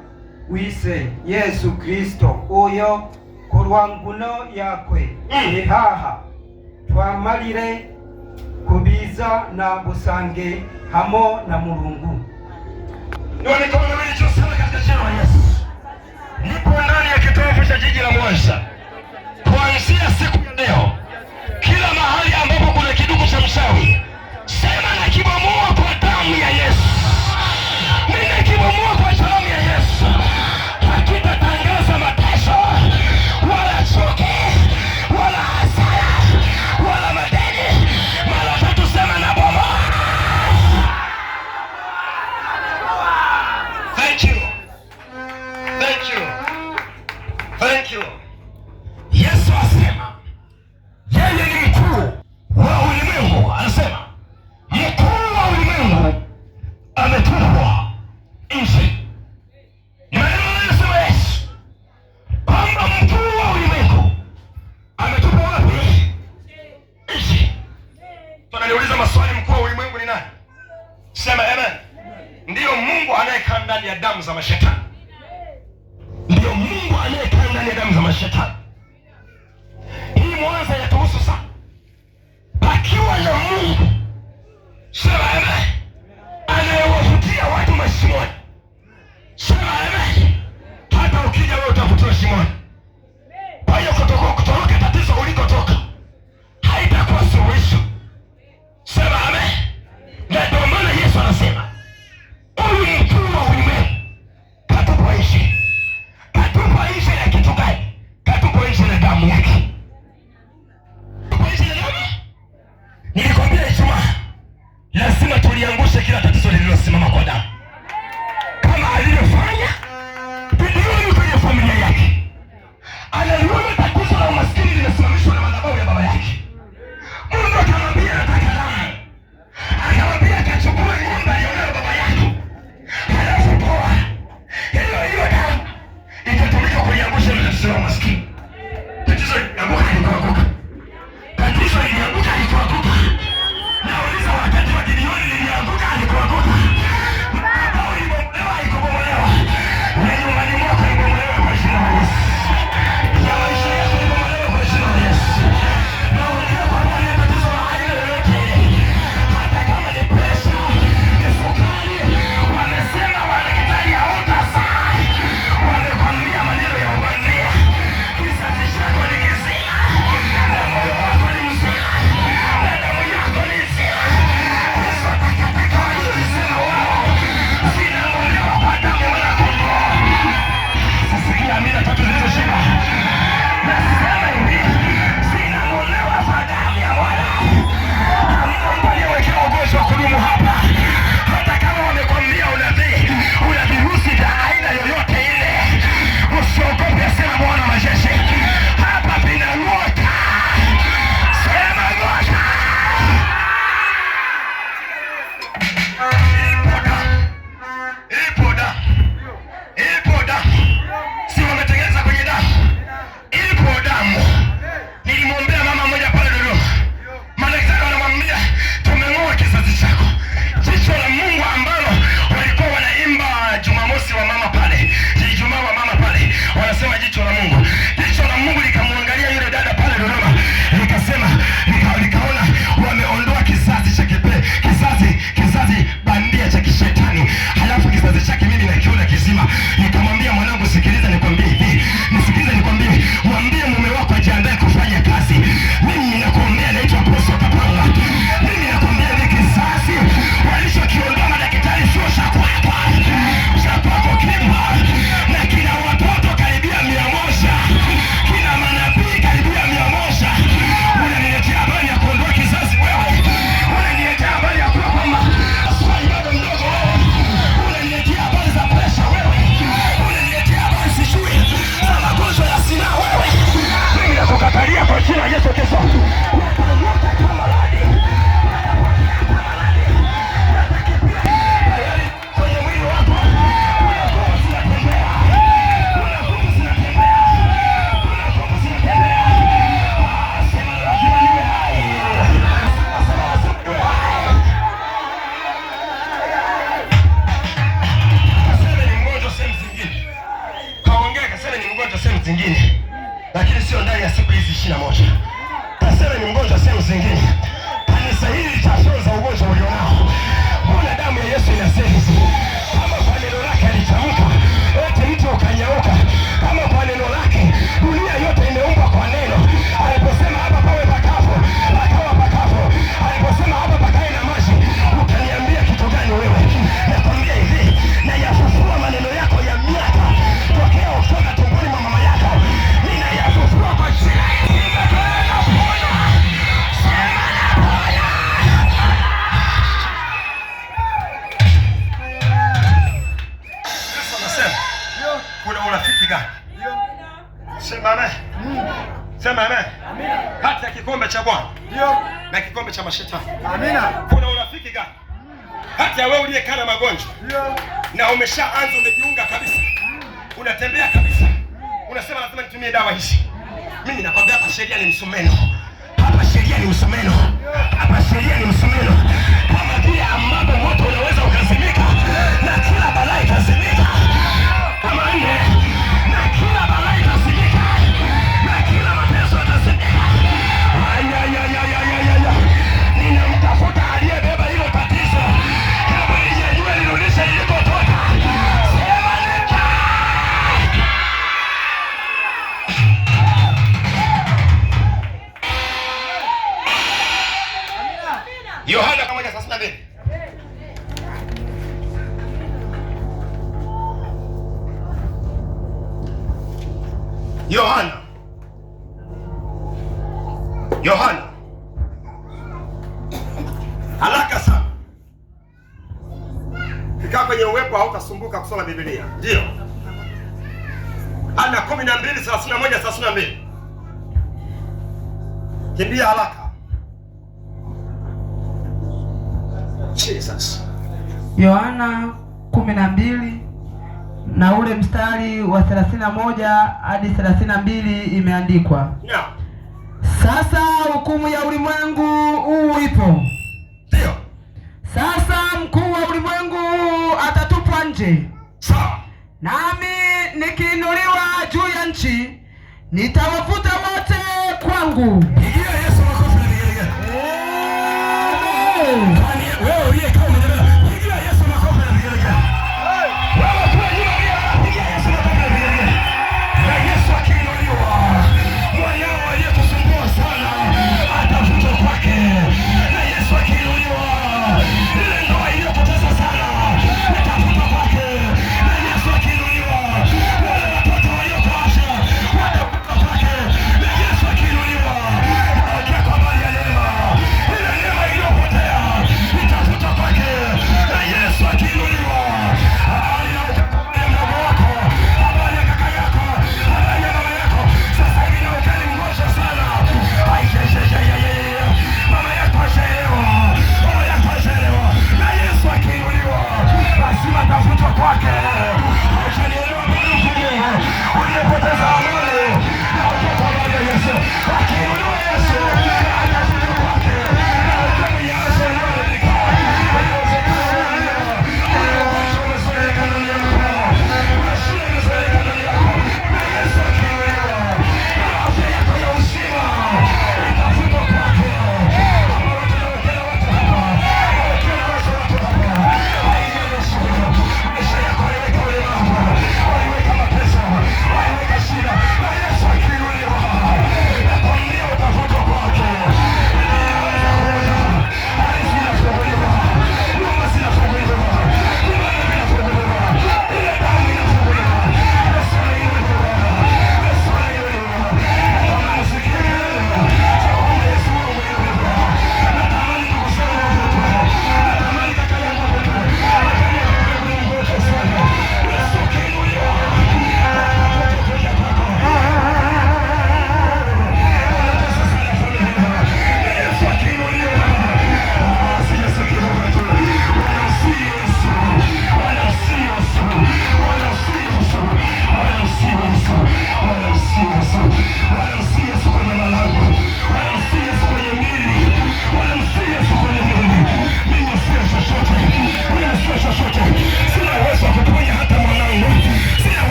wise Yesu Kristo oyo kurwa nguno yakwe ehaha twamalire kubiza na busange hamo na mulungu. Ndio nikaona mimi nichosema katika jina la Yesu. Nipo ndani ya kitovu cha jiji la Mwanza. Kuanzia siku ya leo, kila mahali ambapo kuna kidugu cha mchawi, sema na kibomoa kwa damu ya Yesu. Mimi kibomoa kwa damu ya Yesu. Hakitatangaza mateso, wala choke, wala hasara, wala madeni. Mara tatu sema na bomoa. Thank you. Thank you. Thank you. Yesu asema yeye ni mkuu wa ulimwengu. Anasema mkuu wa ulimwengu ametupwa nje. Ni maneno yanayosema Yesu kwamba mkuu wa ulimwengu ametupwa wapi? Nje. Tunaniuliza maswali, mkuu wa ulimwengu ni nani? Sema amen. Ndiyo Mungu anayekaa ndani ya damu za mashetani. Ndiyo Mungu anayekaa ndani ya damu za mashetani. Hii Mwanza yatuhusu sana. Pakiwa na Mungu, sema amen, anayewavutia watu mashimoni. Sema amen. Hata ukija wewe utavutiwa shimoni. Kwa hiyo kutoroka tatizo ulikotoka haitakuwa suluhisho. Sema amen. Na ndio maana Yesu anasema huyu mkuu wa ulimwengu katupwa nje. Katupwa nje ya kitu gani? Katupwa zingine, lakini sio ndani ya siku hizi 21. Kasema ni mgonjwa sehemu zingine. Kanisa hili litafyonza ugonjwa ulionao. Mbona damu ya Yesu inasema kama kwa neno lake alitamka eti mtu ukanyauka, kama kwa neno lake dunia yote imeumbwa kwa neno. Aliposema hapa pawe pakavu, pakawa pakavu. Aliposema hapa pakae na maji, utaniambia kitu gani wewe? Nakwambia hivi, na yafufua maneno yako ya miaka tokea kutoka tumboni mwa mama yako. Ninayafufua kwa jina la Yesu. Kuna urafiki gani? Sema amen. Sema amen. Kati ya kikombe cha Bwana na kikombe cha mashetani. Amina. Kuna urafiki gani? Kati ya wewe uliyekaa na magonjwa na umeshaanza umejiunga kabisa, unatembea kabisa, unasema lazima nitumie dawa hizi. Mimi nakwambia hapa sheria ni msumeno. Hapa sheria ni msumeno. Hapa sheria ni msumeno. Kama vile ambapo moto unaweza ukazimika na kila balaa ikazimika. Kama nne, na kila balaa itazimika, na kila mateso yatazimika. Ninamtafuta aliyebeba hilo tatizo. Kama lijajua lirudishe lilikotoka. Sema neka. Yohana 1:32. Yohana haraka sana. Kikaa kwenye uwepo hautasumbuka kusoma Biblia. Ndio. Ana 12:31-32. Kimbia haraka. Jesus. Yohana 12 na ule mstari wa 31 hadi 32 imeandikwa. Naam. Sasa hukumu ya ulimwengu huu ipo. Ndio. Sasa mkuu wa ulimwengu atatupwa nje. Sawa. Nami nikiinuliwa juu ya nchi, nitawavuta wote kwangu. Pigia Yesu makofi na vigelegele. Wewe uliyekaa umeelewa. Pigia Yesu makofi na vigelegele. Wewe kwa nyuma pigia Yesu makofi na vigelegele. Na Yesu akiinuliwa, mwanao aliyetusumbua sana atavutwa kwake. Na Yesu akiinuliwa, ile ndoa iliyopoteza sana itavutwa kwake. Na Yesu akiinuliwa, wale watoto waliokuacha watavutwa kwake. Na Yesu akiinuliwa, kwa habari ya neema, ile neema iliyopotea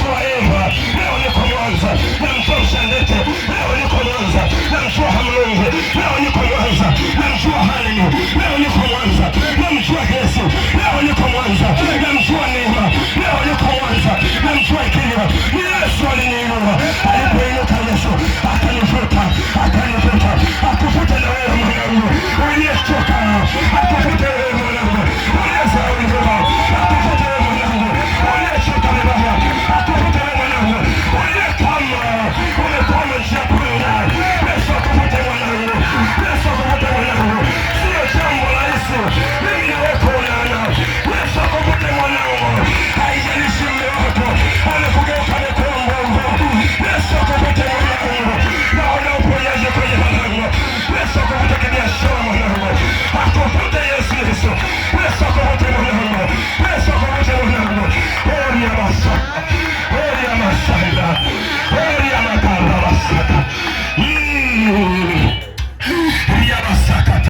Toa